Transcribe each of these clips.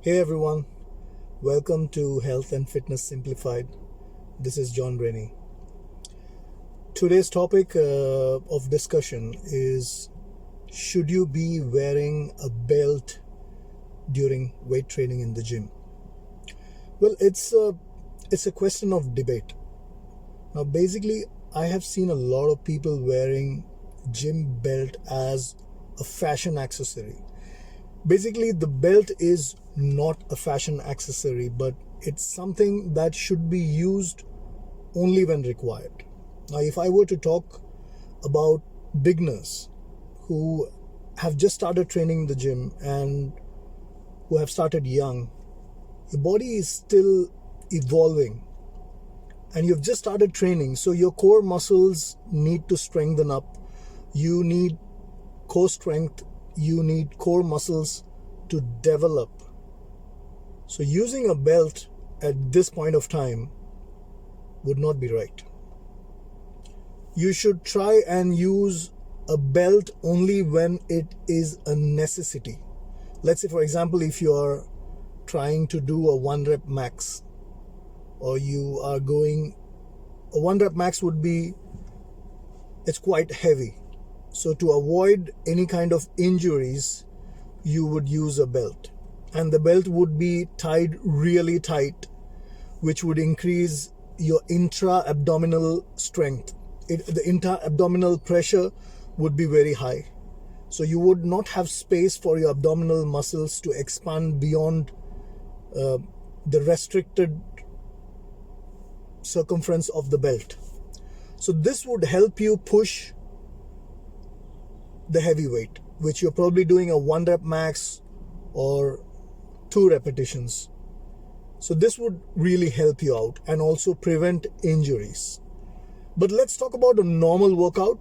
Hey everyone, welcome to Health and Fitness Simplified. This is John Rennie. Today's topic of discussion is: should you be wearing a belt during weight training in the gym? Well, it's a question of debate. Now, basically, I have seen a lot of people wearing gym belt as a fashion accessory. Basically, the belt is not a fashion accessory, but it's something that should be used only when required. Now, if I were to talk about beginners who have just started training in the gym and who have started young, your body is still evolving and you've just started training, so your core muscles need to strengthen up. You need core strength, you need core muscles to develop. So using a belt at this point of time would not be right. You should try and use a belt only when it is a necessity. Let's say, for example, if you're trying to do a 1 rep max, or you are going, a 1 rep max would be, it's quite heavy. So to avoid any kind of injuries, you would use a belt. And the belt would be tied really tight, which would increase your intra-abdominal strength. The intra-abdominal pressure would be very high. So you would not have space for your abdominal muscles to expand beyond the restricted circumference of the belt. So this would help you push the heavy weight, which you're probably doing a 1 rep max or 2 repetitions. So this would really help you out and also prevent injuries. But let's talk about a normal workout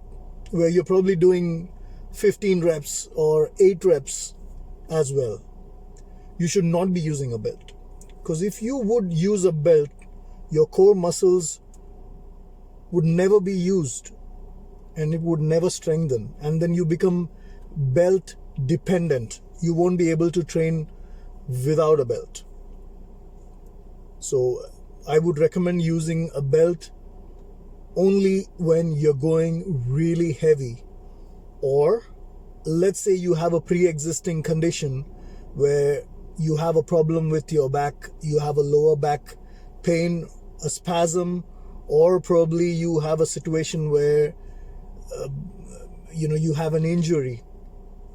where you're probably doing 15 reps or 8 reps as well. You should not be using a belt, because if you would use a belt, your core muscles would never be used and it would never strengthen, and then you become belt dependent. You won't be able to train without a belt. So I would recommend using a belt only when you're going really heavy, or let's say you have a pre-existing condition where you have a problem with your back, you have a lower back pain, a spasm, or probably you have a situation where you have an injury.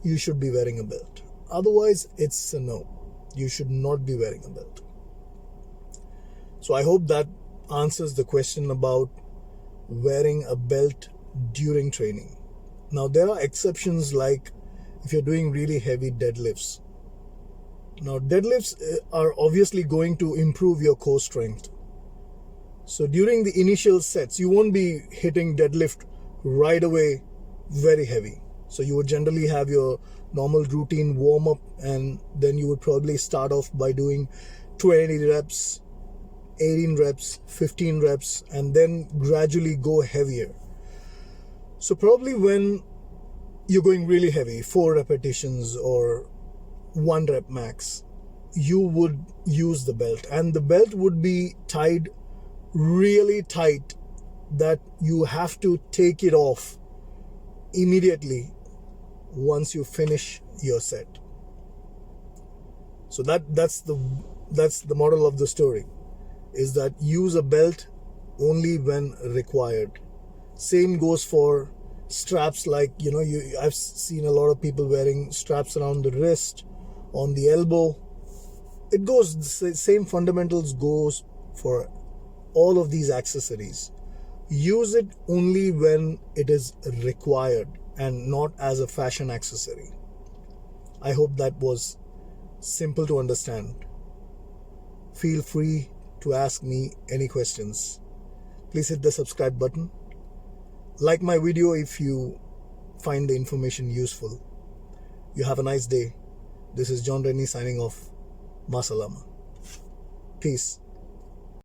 You should be wearing a belt. Otherwise, it's a no. You should not be wearing a belt. So I hope that answers the question about wearing a belt during training. Now, there are exceptions, like if you're doing really heavy deadlifts. Now, deadlifts are obviously going to improve your core strength. So during the initial sets, you won't be hitting deadlift right away very heavy. So you would generally have your normal routine warm up, and then you would probably start off by doing 20 reps, 18 reps, 15 reps, and then gradually go heavier. So probably when you're going really heavy, 4 repetitions or 1 rep max, you would use the belt, and the belt would be tied really tight that you have to take it off immediately once you finish your set. So that's the moral of the story, is that use a belt only when required. Same goes for straps, like I've seen a lot of people wearing straps around the wrist, on the elbow. It goes, the same fundamentals goes for all of these accessories. Use it only when it is required and not as a fashion accessory. I hope that was simple to understand. Feel free to ask me any questions. Please hit the subscribe button. Like my video if you find the information useful. You have a nice day. This is John Rennie signing off. Masalama. Peace.